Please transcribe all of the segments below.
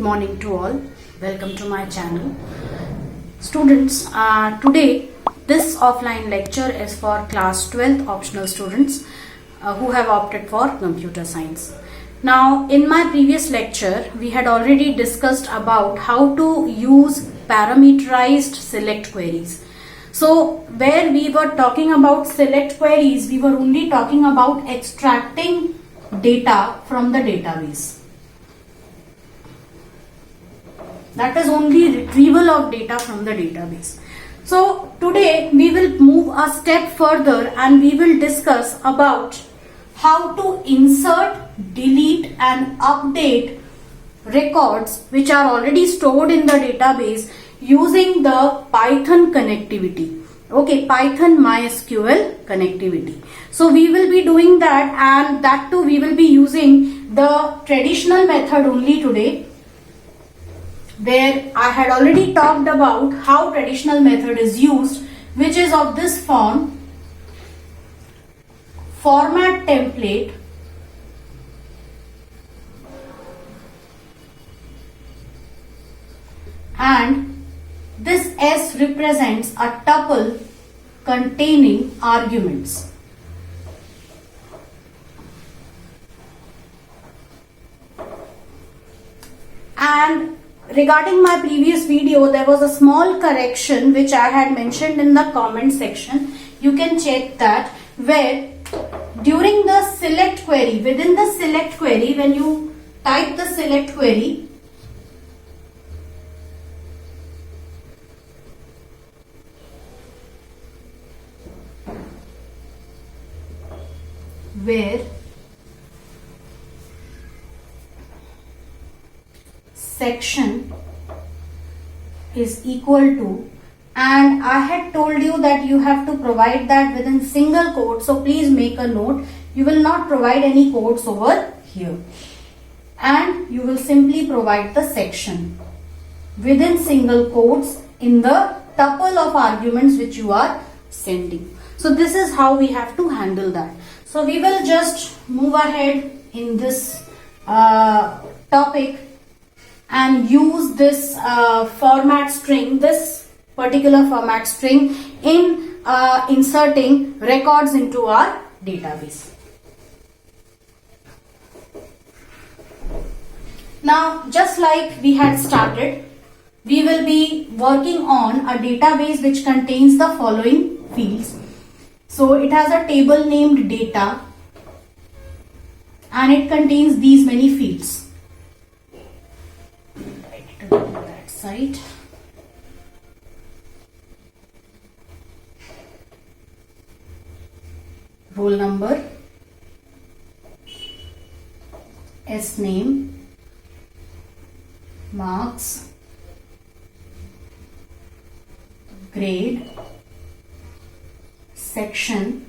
good morning to all. Welcome to my channel. Students, today this offline lecture is for class 12th optional students who have opted for computer science. Now, in my previous lecture, we had already discussed about how to use parameterized select queries. So, where we were talking about select queries, we were only talking about extracting data from the database. That is only retrieval of data from the database. So today we will move a step further and we will discuss about how to insert, delete and update records which are already stored in the database using the Python connectivity. Okay, Python MySQL connectivity. So we will be doing that, and that too we will be using the traditional method only today, where I had already talked about how traditional method is used, which is of this form: format template, and this S represents a tuple containing arguments. And regarding my previous video, there was a small correction which I had mentioned in the comment section. You can check that, where during the select query, within the select query, when you type the select query, where section is equal to, and I had told you that you have to provide that within single quote, so please make a note. You will not provide any quotes over here, and you will simply provide the section within single quotes in the tuple of arguments which you are sending. So this is how we have to handle that. So we will just move ahead in this topic and use this format string, this particular format string, in inserting records into our database. Now, just like we had started, we will be working on a database which contains the following fields. So it has a table named data, and it contains these many fields. That side. Roll number, S name, marks, grade, section,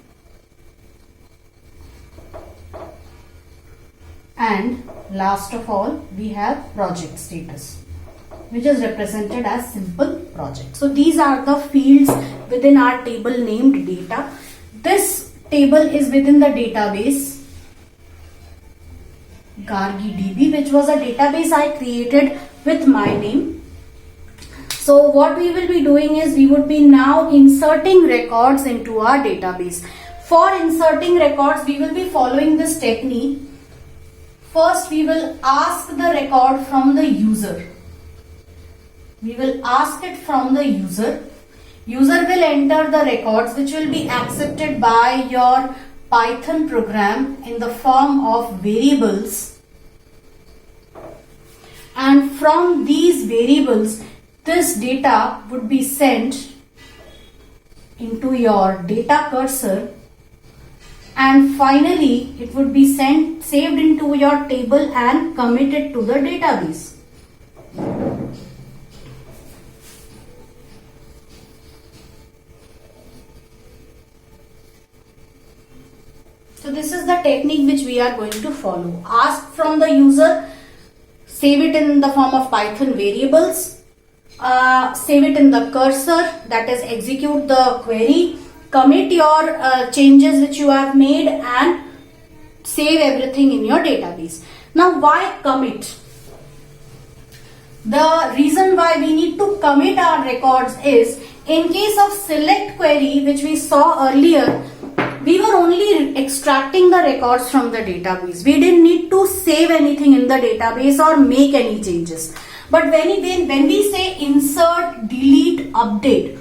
and last of all we have project status, which is represented as simple project. So these are the fields within our table named data. This table is within the database GargiDB, which was a database I created with my name. So what we will be doing is we would be now inserting records into our database. For inserting records, we will be following this technique. First, we will ask the record from the user. We will ask it from the user. User will enter the records which will be accepted by your Python program in the form of variables. And from these variables, this data would be sent into your data cursor, and finally it would be saved into your table and committed to the database. So this is the technique which we are going to follow. Ask from the user, save it in the form of Python variables, save it in the cursor, that is execute the query, commit your changes which you have made, and save everything in your database. Now why commit? The reason why we need to commit our records is, in case of select query, which we saw earlier, we were only extracting the records from the database. We didn't need to save anything in the database or make any changes. But when we say insert, delete, update,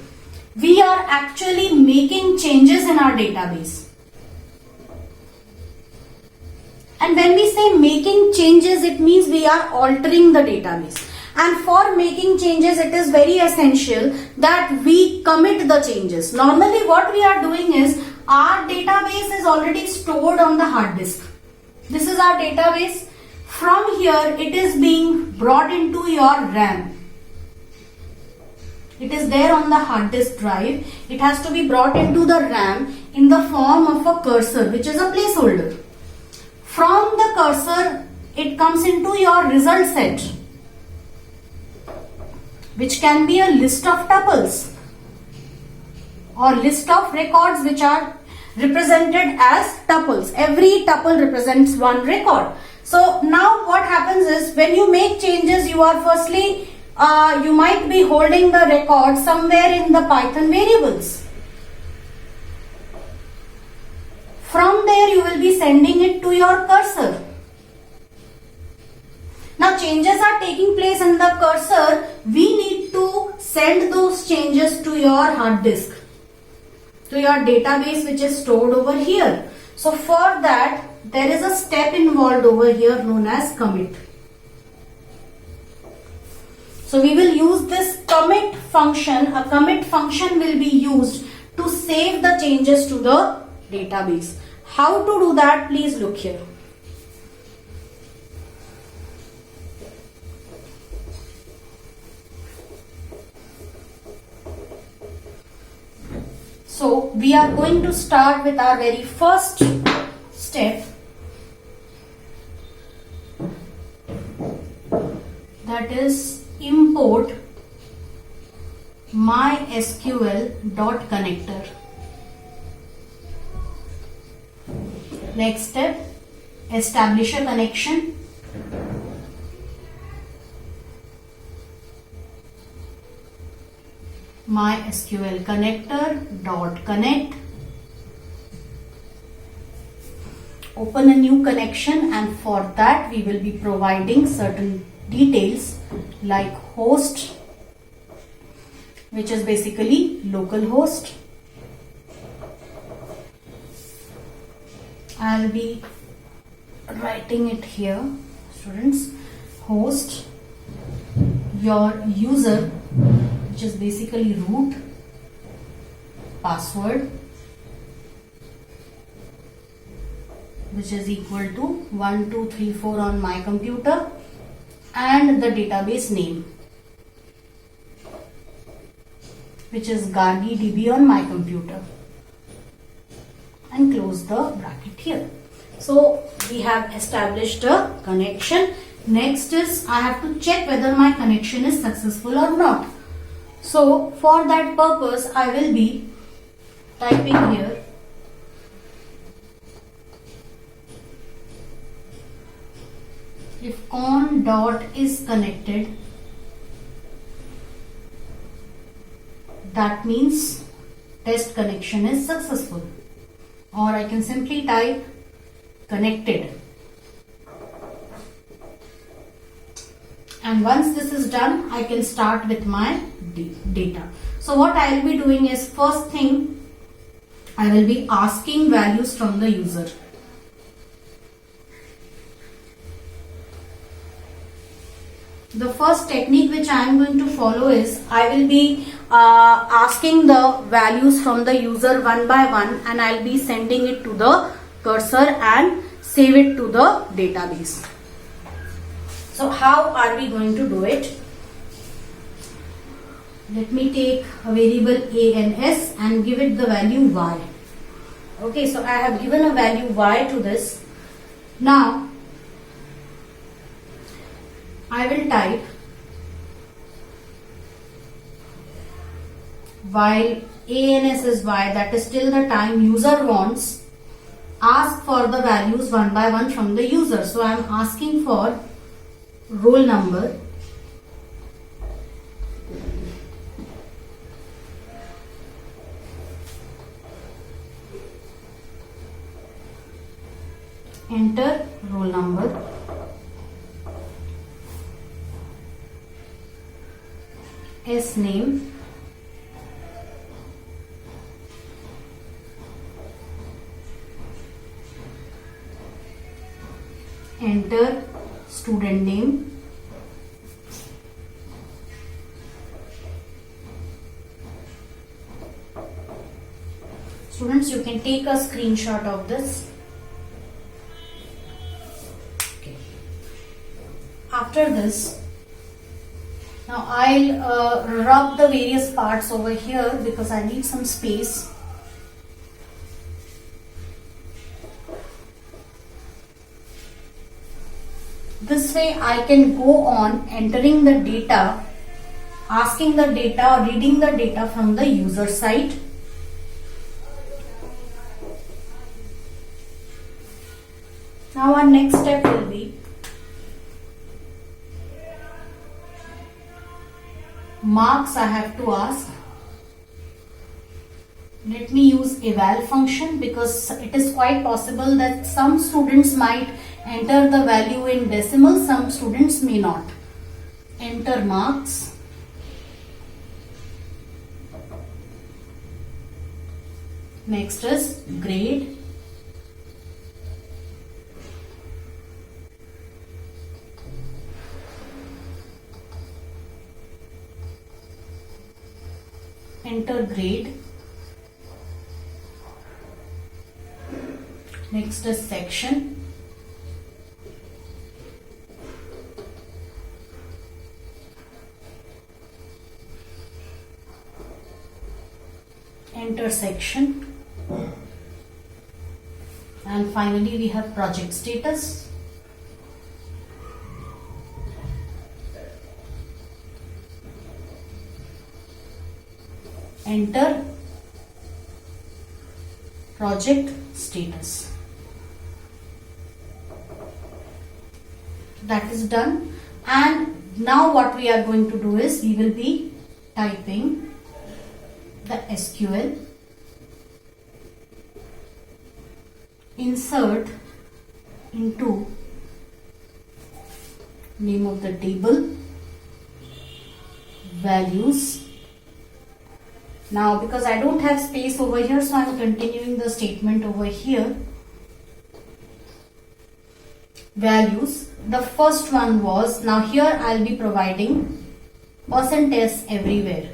we are actually making changes in our database. And when we say making changes, it means we are altering the database. And for making changes, it is very essential that we commit the changes. Normally what we are doing is, our database is already stored on the hard disk. This is our database. From here, it is being brought into your RAM. It is there on the hard disk drive. It has to be brought into the RAM in the form of a cursor, which is a placeholder. From the cursor, it comes into your result set, which can be a list of tuples or list of records which are represented as tuples. Every tuple represents one record. So now what happens is, when you make changes, you are firstly, you might be holding the record somewhere in the Python variables. From there you will be sending it to your cursor. Now changes are taking place in the cursor. We need to send those changes to your hard disk, to your database which is stored over here. So for that, there is a step involved over here known as commit. So we will use this commit function. A commit function will be used to save the changes to the database. How to do that? Please look here. So we are going to start with our very first step, that is import mysql.connector. Next step, establish a connection. MySQL connector.connect. Open a new connection, and for that we will be providing certain details like host, which is basically local host. I'll be writing it here, students. Host, your user, which is basically root, password, which is equal to 1234 on my computer, and the database name, which is Gargi DB on my computer, and close the bracket here. So we have established a connection. Next is, I have to check whether my connection is successful or not. So for that purpose, I will be typing here if con dot is connected, that means test connection is successful, or I can simply type connected. And once this is done, I can start with my data. So what I will be doing is, first thing, I will be asking values from the user. The first technique which I am going to follow is, I will be asking the values from the user one by one, and I will be sending it to the cursor and save it to the database. So how are we going to do it? Let me take a variable ans and give it the value y. Okay, so I have given a value y to this. Now I will type, while ans is y, that is till the time user wants, ask for the values one by one from the user. So I am asking for roll number, enter roll number, S name, enter student name, students, you can take a screenshot of this. Okay. After this, now I'll rub the various parts over here because I need some space. This way I can go on entering the data, asking the data, reading the data from the user side. Now our next step will be marks I have to ask. Let me use eval function because it is quite possible that some students might enter the value in decimal, some students may not. Enter marks. Next is grade. Enter grade. Next is section. Enter section. And finally we have project status. Enter project status. That is done, and now what we are going to do is we will be typing the SQL, insert into name of the table, values. Now because I don't have space over here, so I am continuing the statement over here. Values. The first one was, now here I'll be providing percentage everywhere.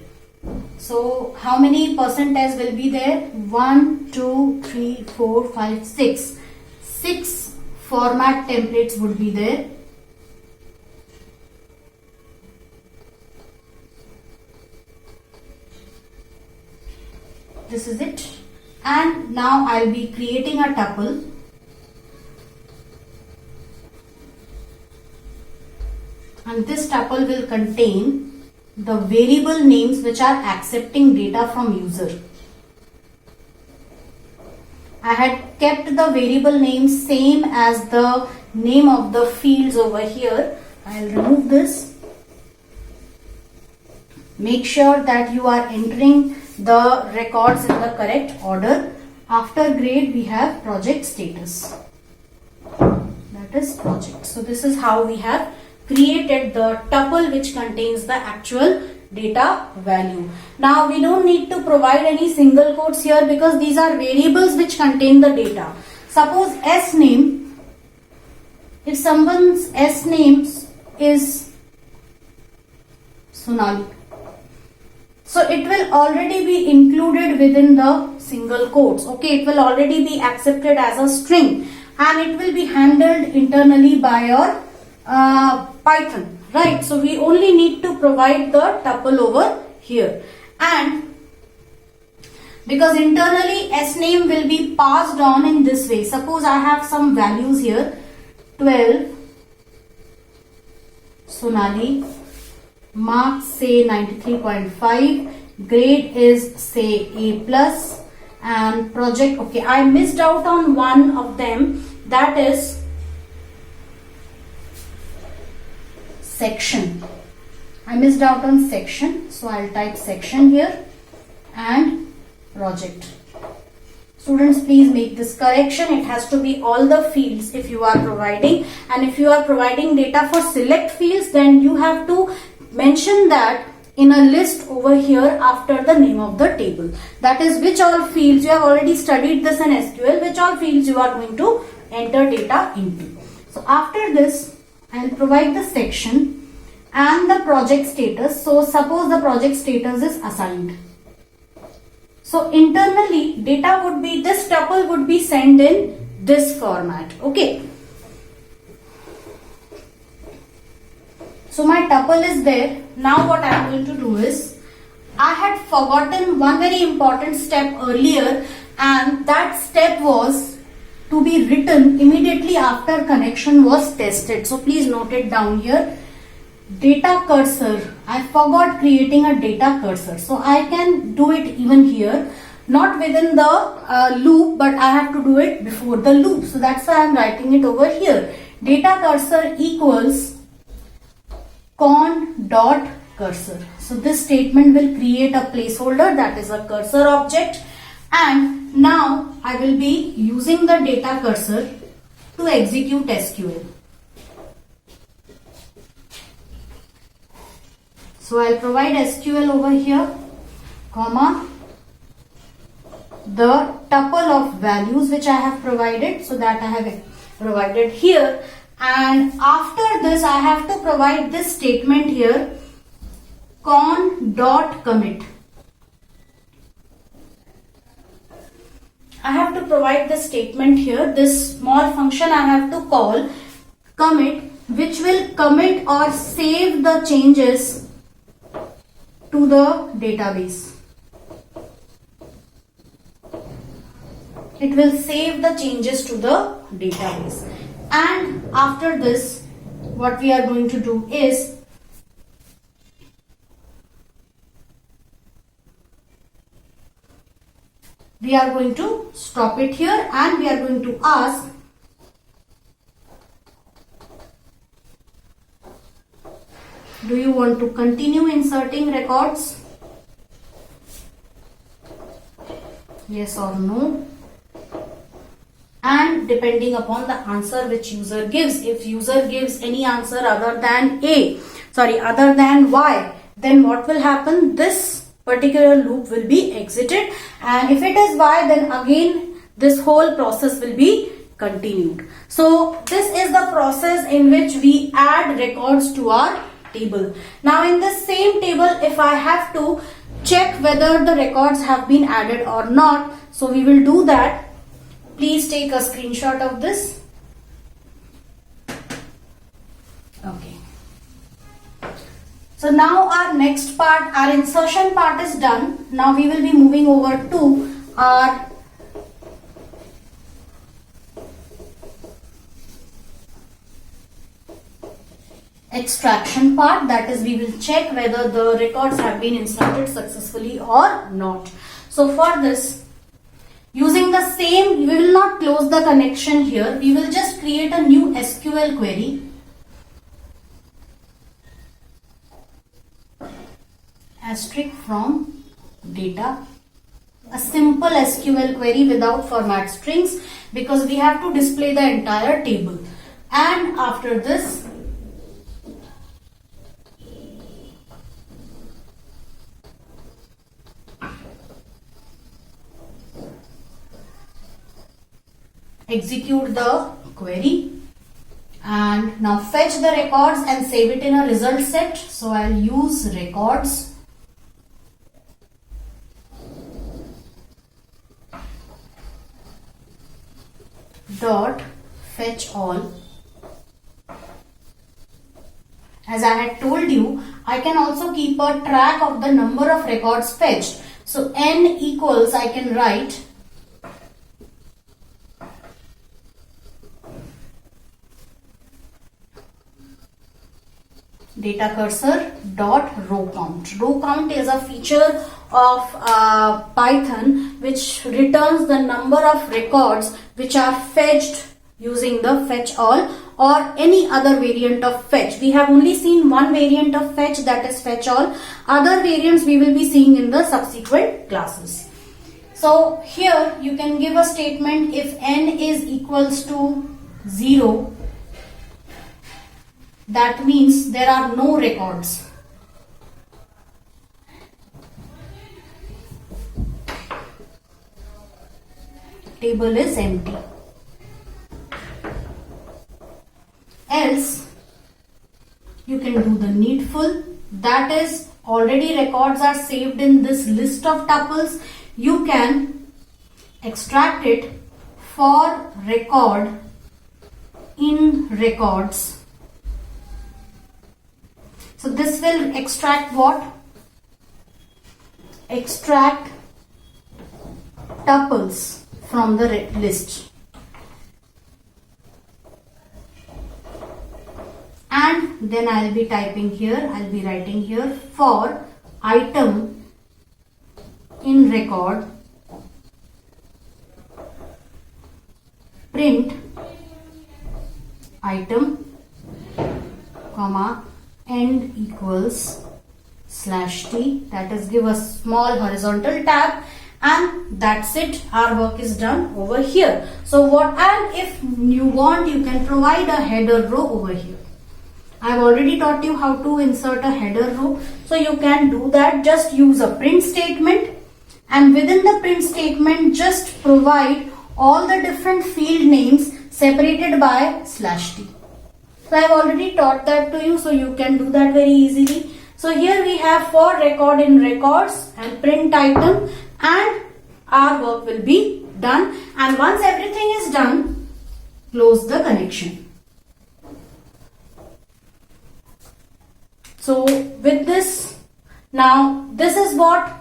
So how many percentage will be there? 1, 2, 3, 4, 5, 6. 6 format templates would be there. This is it. And now I'll be creating a tuple. And this tuple will contain the variable names which are accepting data from user. I had kept the variable names same as the name of the fields over here. I'll remove this. Make sure that you are entering the records in the correct order. After grade we have project status. That is project. So this is how we have created the tuple which contains the actual data value. Now we don't need to provide any single quotes here because these are variables which contain the data. Suppose S name, if someone's S name is Sonali, so it will already be included within the single quotes. Okay, it will already be accepted as a string and it will be handled internally by your Python, right? So we only need to provide the tuple over here, and because internally S name will be passed on in this way. Suppose I have some values here, 12 Sonali, marks say 93.5, grade is say A plus, and project, okay, I missed out on one of them, that is section. I missed out on section, so I'll type section here and project. Students, please make this correction. It has to be all the fields if you are providing, and if you are providing data for select fields, then you have to mention that in a list over here after the name of the table. That is which all fields, you have already studied this in SQL, which all fields you are going to enter data into. So after this, I will provide the section and the project status. So suppose the project status is assigned. So internally data would be, this tuple would be sent in this format. Okay. So my tuple is there. Now what I am going to do is, I had forgotten one very important step earlier, and that step was to be written immediately after connection was tested. So please note it down here. Data cursor, I forgot creating a data cursor. So I can do it even here, not within the loop, but I have to do it before the loop. So that's why I am writing it over here. Data cursor equals con dot cursor. So this statement will create a placeholder, that is a cursor object, and now I will be using the data cursor to execute SQL. So I'll provide SQL over here, comma, the tuple of values which I have provided, so that I have provided here, and after this I have to provide this statement here, con dot commit. I have to provide the statement here, this small function I have to call commit, which will commit or save the changes to the database. It will save the changes to the database. And after this, what we are going to do is, we are going to stop it here, and we are going to ask do you want to continue inserting records? Yes or no? And depending upon the answer which user gives, if user gives any answer other than other than Y, then what will happen? This particular loop will be exited, and if it is Y, then again this whole process will be continued. So this is the process in which we add records to our table. Now in this same table, if I have to check whether the records have been added or not, so we will do that. Please take a screenshot of this. Okay. So now our next part, our insertion part is done. Now we will be moving over to our extraction part, that is we will check whether the records have been inserted successfully or not. So for this, using the same, we will not close the connection here, we will just create a new SQL query. Asterisk from data, a simple SQL query without format strings, because we have to display the entire table. And after this, execute the query, and now fetch the records and save it in a result set. So I'll use records dot fetch all. As I had told you, I can also keep a track of the number of records fetched. So n equals, I can write data cursor dot row count. Row count is a feature of Python which returns the number of records which are fetched using the fetch all or any other variant of fetch. We have only seen one variant of fetch, that is fetch all. Other variants we will be seeing in the subsequent classes. So here you can give a statement if n is equals to 0, that means there are no records. Table is empty. Else you can do the needful, that is already records are saved in this list of tuples. You can extract it for record in records. So this will extract what? Extract tuples from the list. And then I'll be typing here, I'll be writing here for item in record, print item, comma, end equals /t, that is give a small horizontal tab, and that's it, our work is done over here. So what, and if you want, you can provide a header row over here. I've already taught you how to insert a header row, so you can do that. Just use a print statement, and within the print statement just provide all the different field names separated by /t. So I've already taught that to you, so you can do that very easily. So here we have for record in records and print item, and our work will be done. And once everything is done, close the connection. So with this, now this is what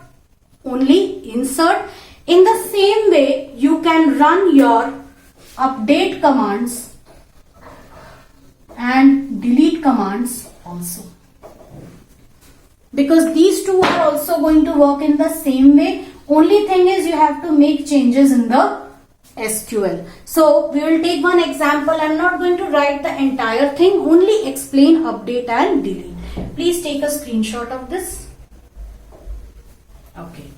only insert. In the same way, you can run your update commands and delete commands also, because these two are also going to work in the same way. Only thing is you have to make changes in the SQL. So we will take one example. I'm not going to write the entire thing, only explain update and delete. Please take a screenshot of this. Okay.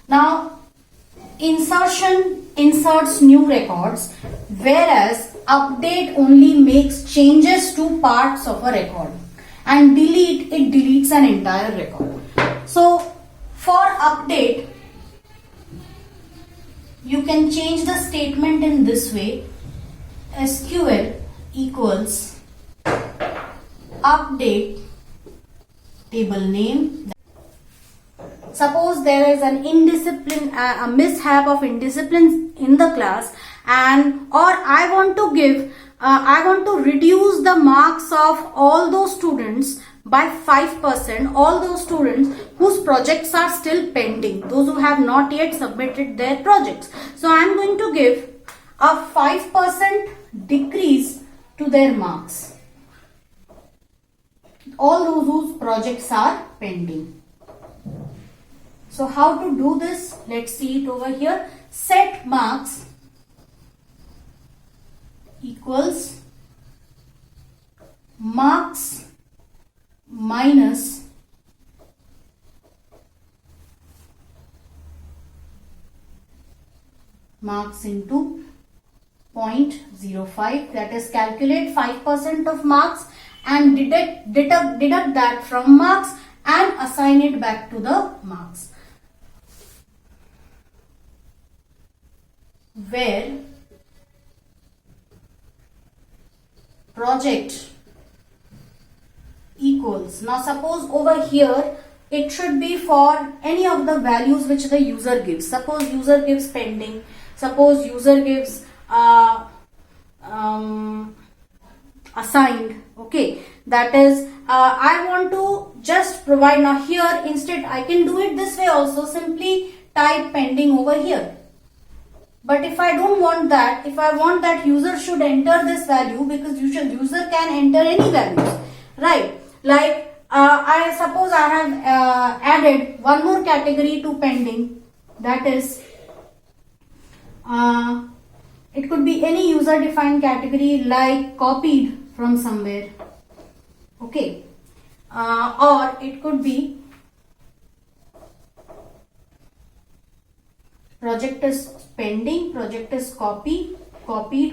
Now, insertion inserts new records, whereas update only makes changes to parts of a record, and delete, it deletes an entire record. So for update, you can change the statement in this way: SQL equals update table name. Suppose there is an indiscipline, a mishap of indiscipline in the class, and or I want to give, I want to reduce the marks of all those students by 5%, all those students whose projects are still pending, those who have not yet submitted their projects. So I am going to give a 5% decrease to their marks, all those whose projects are pending. So how to do this? Let's see it over here. Set marks equals marks minus marks into 0.05, that is calculate 5% of marks and deduct that from marks and assign it back to the marks, where project equals, now suppose over here it should be for any of the values which the user gives. Suppose user gives pending, suppose user gives assigned. Okay, that is I want to just provide. Now here instead I can do it this way also, simply type pending over here. But if I don't want that, if I want that user should enter this value, because user can enter any values, right? Like I suppose I have added one more category to pending, that is it could be any user defined category like copied from somewhere. Okay, or it could be project is pending, project is copied,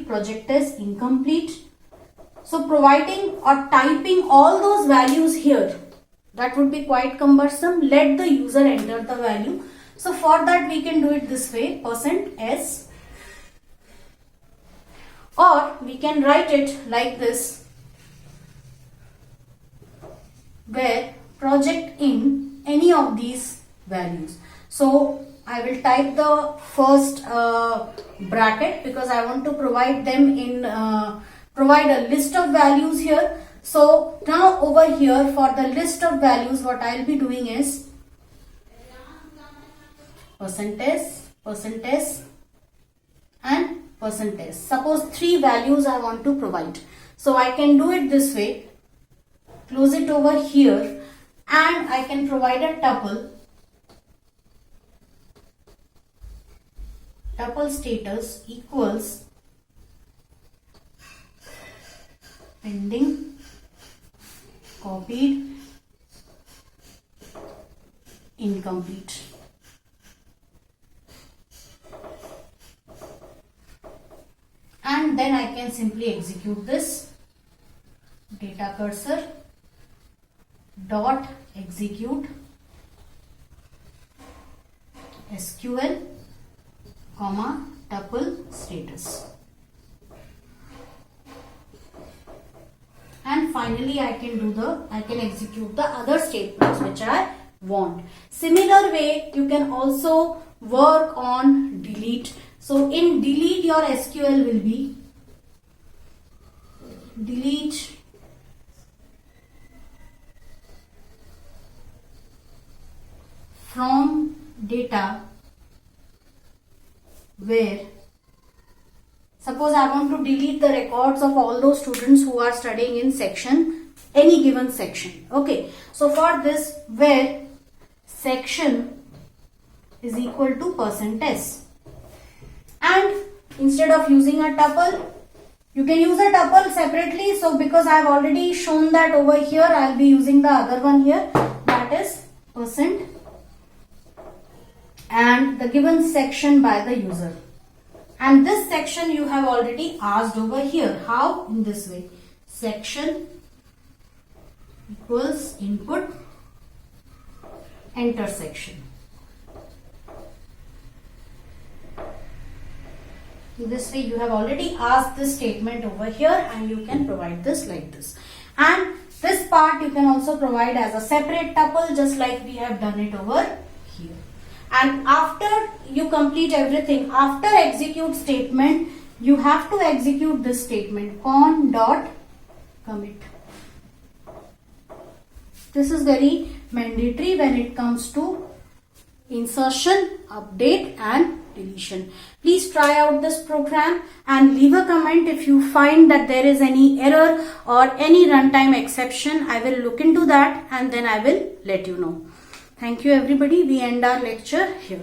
project is incomplete. So providing or typing all those values here, that would be quite cumbersome. Let the user enter the value. So for that we can do it this way, %s, or we can write it like this, where project in any of these values. So I will type the first bracket because I want to provide them in provide a list of values here. So now over here for the list of values, what I'll be doing is %, and %. Suppose 3 values I want to provide. So I can do it this way, close it over here, and I can provide a tuple. Tuple status equals pending, copied, incomplete. And then I can simply execute this. Data cursor dot execute SQL comma tuple status. And finally I can execute the other statements which I want. Similar way you can also work on delete. So in delete your SQL will be delete from data where, suppose I want to delete the records of all those students who are studying in section, any given section. Okay, so for this, where section is equal to %s, and instead of using a tuple, you can use a tuple separately. So because I have already shown that over here, I will be using the other one here, that is % and the given section by the user. And this section you have already asked over here. How? In this way. Section equals input, enter section. In this way you have already asked this statement over here, and you can provide this like this. And this part you can also provide as a separate tuple, just like we have done it over here. And after you complete everything, after execute statement, you have to execute this statement, con dot commit. This is very mandatory when it comes to insertion, update and deletion. Please try out this program and leave a comment if you find that there is any error or any runtime exception. I will look into that and then I will let you know. Thank you everybody. We end our lecture here.